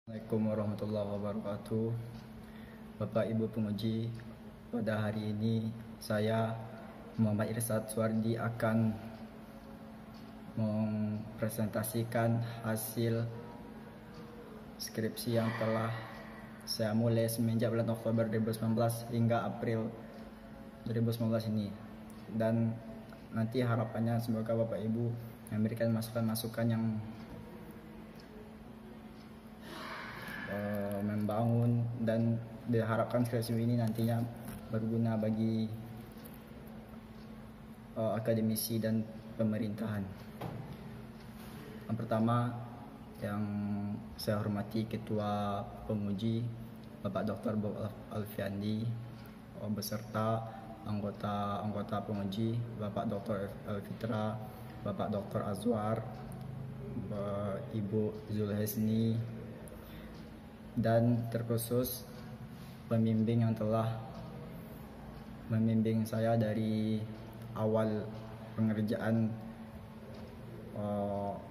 Assalamualaikum warahmatullahi wabarakatuh. Bapak Ibu penguji, pada hari ini saya Muhammad Irsad Suwardi akan mempresentasikan hasil skripsi yang telah saya mulai semenjak bulan Oktober 2019 hingga April 2019 ini. Dan nanti harapannya semoga Bapak Ibu memberikan masukan-masukan yang membangun, dan diharapkan skripsi ini nantinya berguna bagi akademisi dan pemerintahan. Yang pertama, yang saya hormati Ketua Penguji Bapak Dr. Bob Alfiandi beserta anggota penguji Bapak Dr. Elfitra, Bapak Dr. Azwar, Ibu Zulhesni, dan terkhusus pembimbing yang telah membimbing saya dari awal pengerjaan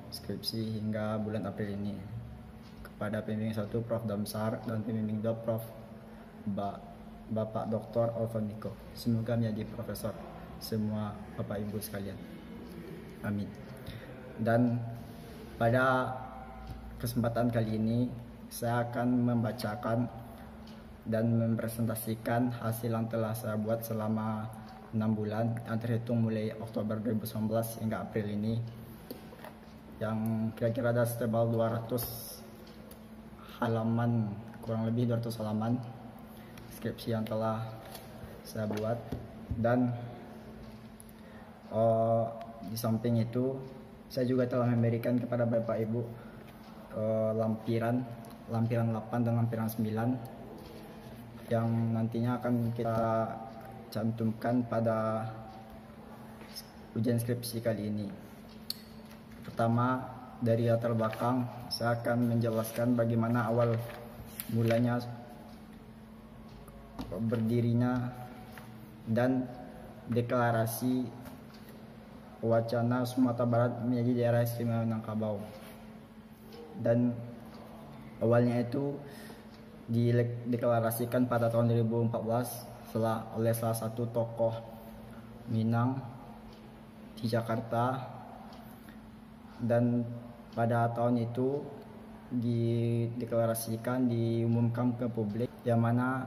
skripsi hingga bulan April ini. Kepada pembimbing 1 Prof. Damsar dan pembimbing 2 Prof. Bapak Dr. Alfoniko. Semoga menjadi profesor semua Bapak Ibu sekalian. Amin. Dan pada kesempatan kali ini saya akan membacakan dan mempresentasikan hasil yang telah saya buat selama 6 bulan yang terhitung mulai Oktober 2019 hingga April ini, yang kira-kira ada setebal 200 halaman, kurang lebih 200 halaman skripsi yang telah saya buat. Dan di samping itu saya juga telah memberikan kepada Bapak Ibu lampiran 8 dan lampiran 9 yang nantinya akan kita cantumkan pada ujian skripsi kali ini. Pertama, dari latar belakang saya akan menjelaskan bagaimana awal mulanya berdirinya dan deklarasi wacana Sumatera Barat menjadi daerah istimewa Minangkabau. Dan awalnya itu dideklarasikan pada tahun 2014 oleh salah satu tokoh Minang di Jakarta, dan pada tahun itu dideklarasikan, diumumkan ke publik, yang mana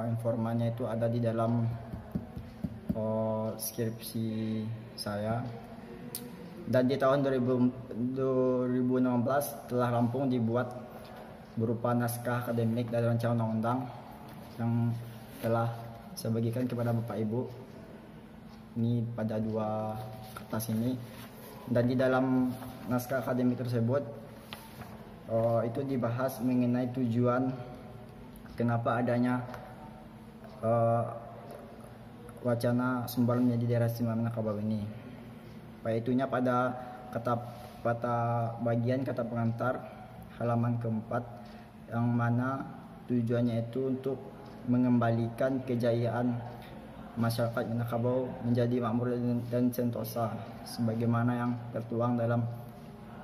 informannya itu ada di dalam skripsi saya. Dan di tahun 2016 telah rampung dibuat berupa naskah akademik dan rancangan undang-undang yang telah saya bagikan kepada Bapak Ibu ini pada 2 kertas ini. Dan di dalam naskah akademik tersebut itu dibahas mengenai tujuan kenapa adanya wacana Sumbar menjadi daerah istimewa Minangkabau ini. Yaitunya pada bagian kata pengantar halaman keempat, yang mana tujuannya itu untuk mengembalikan kejayaan masyarakat Minangkabau menjadi makmur dan sentosa sebagaimana yang tertuang dalam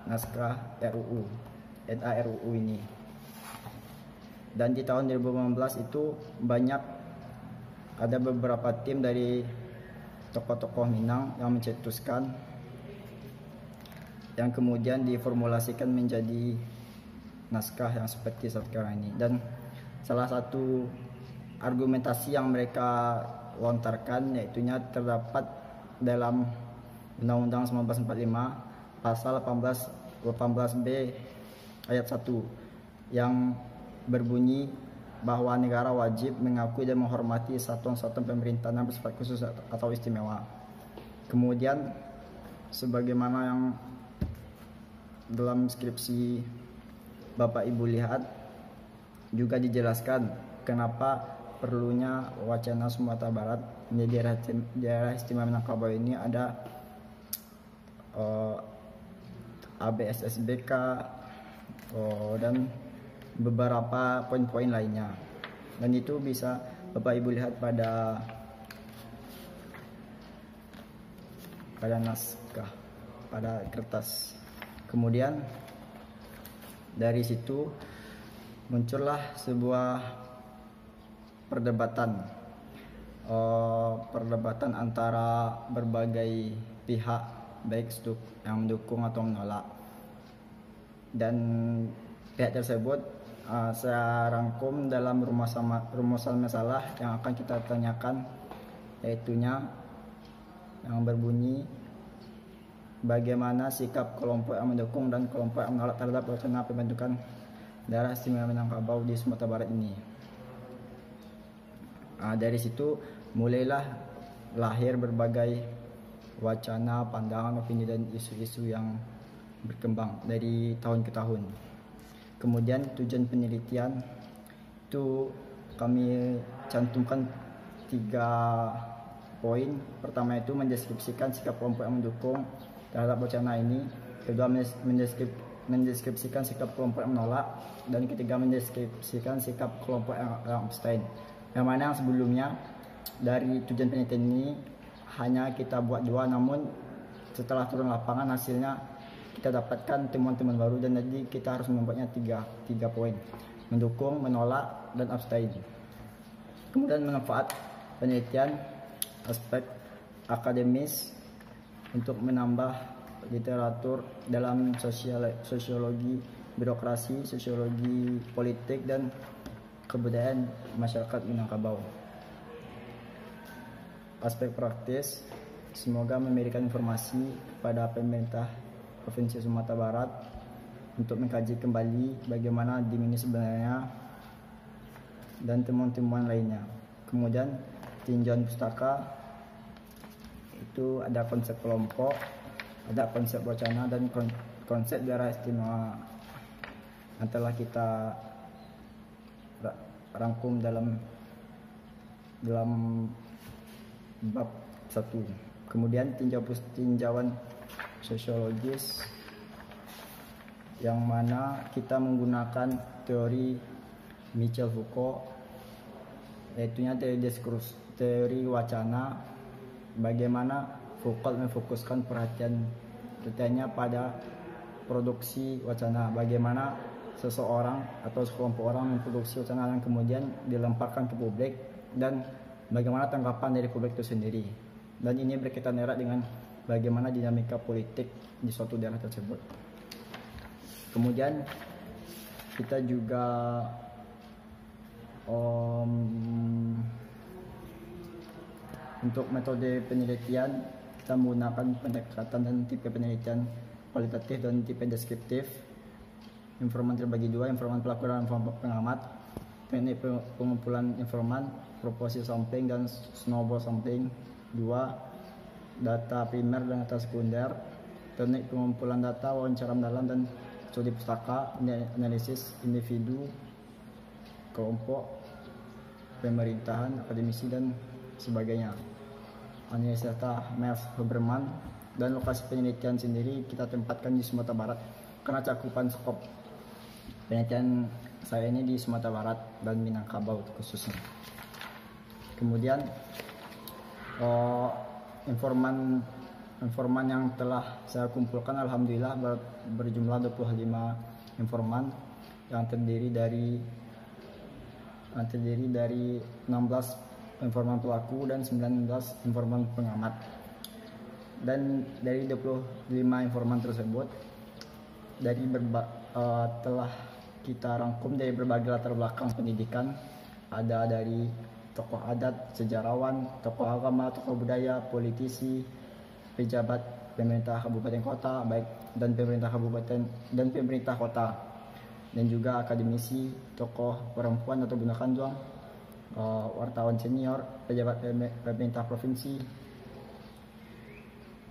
naskah RUU ini. Dan di tahun 2015 itu ada beberapa tim dari tokoh-tokoh Minang yang mencetuskan, yang kemudian diformulasikan menjadi naskah yang seperti sekarang ini. Dan salah satu argumentasi yang mereka lontarkan yaitunya terdapat dalam Undang-Undang 1945 pasal 18B ayat 1 yang berbunyi bahwa negara wajib mengakui dan menghormati satuan-satuan pemerintahan yang bersifat khusus atau istimewa. Kemudian sebagaimana yang dalam skripsi Bapak Ibu lihat, juga dijelaskan kenapa perlunya wacana Sumatera Barat menjadi daerah istimewa Minangkabau ini. Ada ABSSBK dan beberapa poin-poin lainnya, dan itu bisa Bapak Ibu lihat pada naskah, pada kertas. Kemudian Dari situ muncullah sebuah perdebatan antara berbagai pihak, baik yang mendukung atau menolak. Dan pihak tersebut saya rangkum dalam rumusan masalah yang akan kita tanyakan, yaitunya yang berbunyi bagaimana sikap kelompok yang mendukung dan kelompok yang menolak terhadap wacana pembentukan daerah istimewa Minangkabau di Sumatera Barat ini. Dari situ mulailah lahir berbagai wacana, pandangan, opini dan isu-isu yang berkembang dari tahun ke tahun. Kemudian tujuan penelitian itu kami cantumkan 3 poin. Pertama itu mendeskripsikan sikap kelompok yang mendukung terhadap wacana ini. Kedua, mendeskripsikan sikap kelompok yang menolak. Dan ketiga, mendeskripsikan sikap kelompok yang abstain. Yang mana yang sebelumnya dari tujuan penelitian ini hanya kita buat 2, namun setelah turun lapangan hasilnya kita dapatkan temuan-temuan baru, dan jadi kita harus membuatnya 3 poin: mendukung, menolak, dan abstain. Kemudian manfaat penelitian, aspek akademis untuk menambah literatur dalam sosiologi birokrasi, sosiologi politik, dan kebudayaan masyarakat Minangkabau. Aspek praktis, semoga memberikan informasi kepada pemerintah Provinsi Sumatera Barat untuk mengkaji kembali bagaimana dim ini sebenarnya dan temuan-temuan lainnya. Kemudian tinjauan pustaka itu ada konsep kelompok, ada konsep wacana, dan konsep daerah istimewa yang telah kita rangkum dalam bab 1. Kemudian tinjauan sosiologis, yang mana kita menggunakan teori Michel Foucault, yaitunya teori wacana, bagaimana Foucault memfokuskan perhatiannya pada produksi wacana, bagaimana seseorang atau sekelompok orang memproduksi wacana yang kemudian dilemparkan ke publik, dan bagaimana tanggapan dari publik itu sendiri. Dan ini berkaitan erat dengan bagaimana dinamika politik di suatu daerah tersebut. Kemudian kita juga untuk metode penelitian kita menggunakan pendekatan dan tipe penelitian kualitatif dan tipe deskriptif. Informan terbagi 2, informan pelaku dan informan pengamat. Teknik pengumpulan informan, proporsi sampling dan snowball sampling 2, data primer dan data sekunder, teknik pengumpulan data, wawancara mendalam dan studi pustaka, analisis individu, kelompok, pemerintahan, akademisi dan sebagainya. Analisis data Miles Huberman. Dan lokasi penelitian sendiri kita tempatkan di Sumatera Barat karena cakupan skop penelitian saya ini di Sumatera Barat dan Minangkabau khususnya. Kemudian informan yang telah saya kumpulkan alhamdulillah berjumlah 25 informan yang terdiri dari 16 informan pelaku dan 19 informan pengamat. Dan dari 25 informan tersebut telah kita rangkum dari berbagai latar belakang pendidikan, ada dari tokoh adat, sejarawan, tokoh agama, tokoh budaya, politisi, pejabat pemerintah kabupaten kota, baik dan pemerintah kabupaten dan pemerintah kota, dan juga akademisi, tokoh perempuan atau Bunda Kanjuang, wartawan senior, pejabat pemerintah provinsi.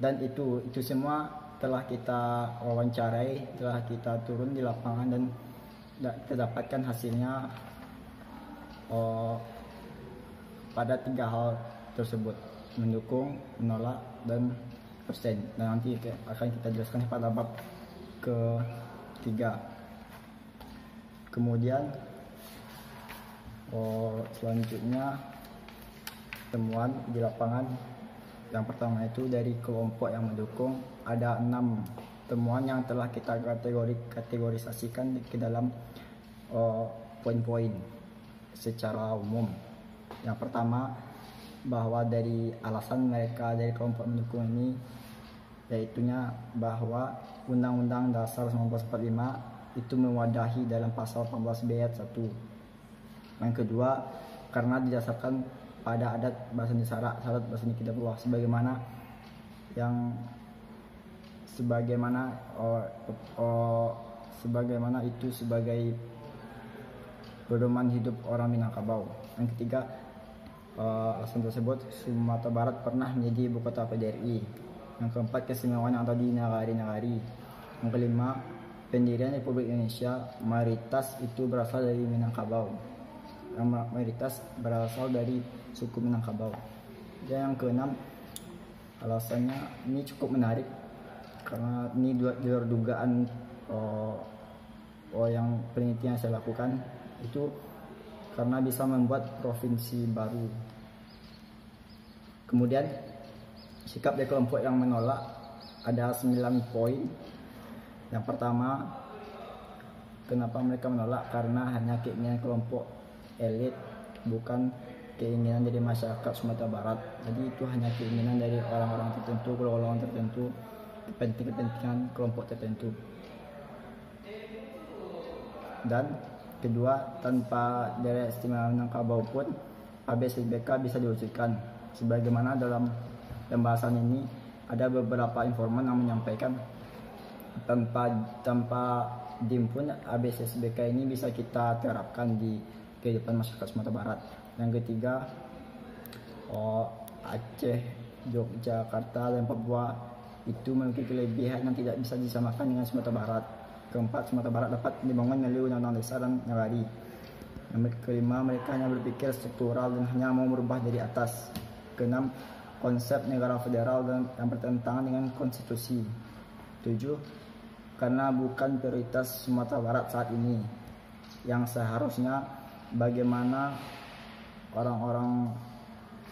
Dan itu semua telah kita wawancarai, telah kita turun di lapangan dan kita dapatkan hasilnya pada 3 hal tersebut: mendukung, menolak, dan abstain. Dan nanti akan kita jelaskan pada bab ke-3. Kemudian selanjutnya temuan di lapangan. Yang pertama itu dari kelompok yang mendukung, ada 6 temuan yang telah kita kategorisasikan ke dalam poin-poin secara umum. Yang pertama, bahwa dari alasan mereka dari kelompok mendukung ini, yaitunya bahwa Undang-Undang Dasar 1945 itu mewadahi dalam pasal 14B ayat 1. Yang kedua, karena didasarkan pada adat bahasa Nisara, syarat bahasa Kitabullah, sebagaimana itu sebagai pedoman hidup orang Minangkabau. Yang ketiga, alasan tersebut Sumatera Barat pernah menjadi ibu kota PDRI. Yang keempat, keistimewaan yang ada di nagari-nagari. Yang kelima, pendirian Republik Indonesia mayoritas itu berasal dari Minangkabau. Yang mayoritas berasal dari suku Minangkabau. Dan yang keenam, alasannya ini cukup menarik karena ini di luar dugaan yang penelitian saya lakukan, itu karena bisa membuat provinsi baru. Kemudian sikap dari kelompok yang menolak ada 9 poin. Yang pertama, kenapa mereka menolak? Karena hanya keinginan kelompok elit, bukan keinginan dari masyarakat Sumatera Barat. Jadi itu hanya keinginan dari orang-orang tertentu, golongan tertentu, kepentingan kelompok tertentu. Dan kedua, tanpa daerah istimewa Minangkabau pun ABSDBK bisa diwujudkan. Sebagaimana dalam pembahasan ini ada beberapa informan yang menyampaikan tanpa DIM pun ABSDBK ini bisa kita terapkan di kehidupan masyarakat Sumatera Barat. Yang ketiga, Aceh, Yogyakarta, dan Papua itu memiliki kelebihan yang tidak bisa disamakan dengan Sumatera Barat. Keempat, Sumatera Barat dapat dibangun melalui Undang-Undang Dasar dan Nagari. Yang kelima, mereka hanya berpikir struktural dan hanya mau merubah dari atas. Keenam, konsep negara federal dan yang bertentangan dengan konstitusi. 7, karena bukan prioritas Sumatera Barat saat ini. Yang seharusnya bagaimana orang-orang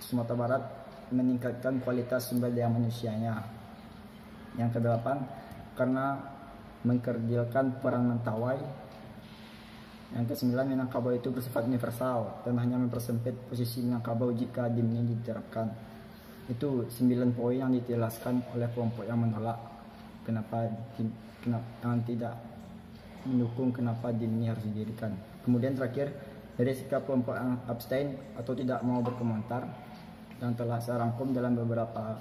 Sumatera Barat meningkatkan kualitas sumber daya manusianya. Yang kedelapan, karena mengkerdilkan peran mentawai. Yang kesembilan, Minangkabau itu bersifat universal dan hanya mempersempit posisi Minangkabau jika DIM ini diterapkan. Itu 9 poin yang dijelaskan oleh kelompok yang menolak kenapa yang tidak mendukung kenapa DIM ini harus didirikan. Kemudian terakhir, dari sikap kelompok yang abstain atau tidak mau berkomentar yang telah saya rangkum dalam beberapa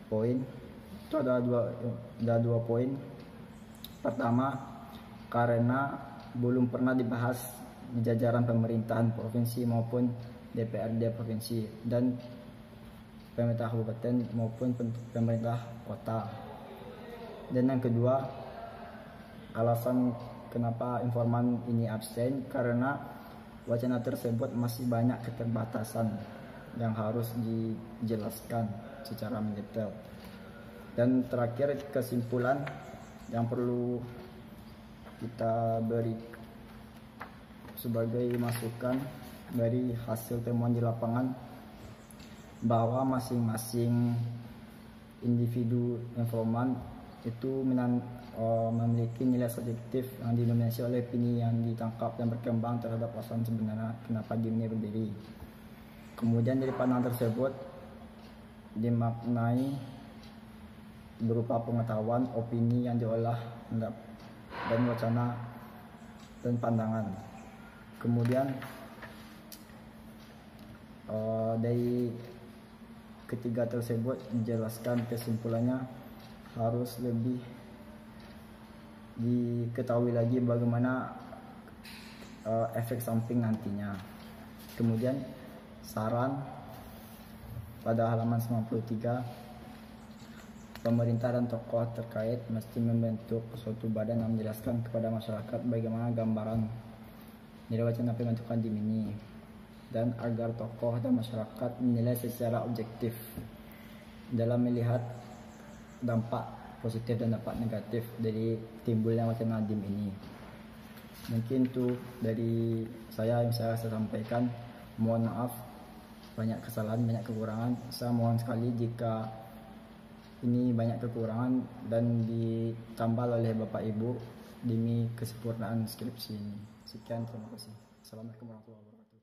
poin. Itu ada dua poin. Pertama, karena belum pernah dibahas di jajaran pemerintahan provinsi maupun DPRD provinsi dan pemerintah kabupaten maupun pemerintah kota. Dan yang kedua, alasan kenapa informan ini absen karena wacana tersebut masih banyak keterbatasan yang harus dijelaskan secara mendetail. Dan terakhir, kesimpulan yang perlu kita beri sebagai masukan dari hasil temuan di lapangan, bahwa masing-masing individu informan itu memiliki nilai subjektif yang didominasi oleh opini yang ditangkap dan berkembang terhadap alasan sebenarnya kenapa DIM ini berdiri. Kemudian dari pandangan tersebut dimaknai berupa pengetahuan, opini yang diolah, dan wacana dan pandangan. Kemudian dari ketiga tersebut dijelaskan kesimpulannya harus lebih diketahui lagi bagaimana efek samping nantinya. Kemudian saran pada halaman 93, pemerintah dan tokoh terkait mesti membentuk suatu badan yang menjelaskan kepada masyarakat bagaimana gambaran nilai wacana pembentukan DIM ini, dan agar tokoh dan masyarakat menilai secara objektif dalam melihat dampak positif dan dampak negatif dari timbulnya wacana DIM ini. Mungkin itu dari saya yang saya sampaikan. Mohon maaf banyak kesalahan, banyak kekurangan. Saya mohon sekali jika ini banyak kekurangan dan ditambal oleh Bapak Ibu demi kesempurnaan skripsi ini. Sekian, terima kasih. Assalamualaikum warahmatullahi wabarakatuh.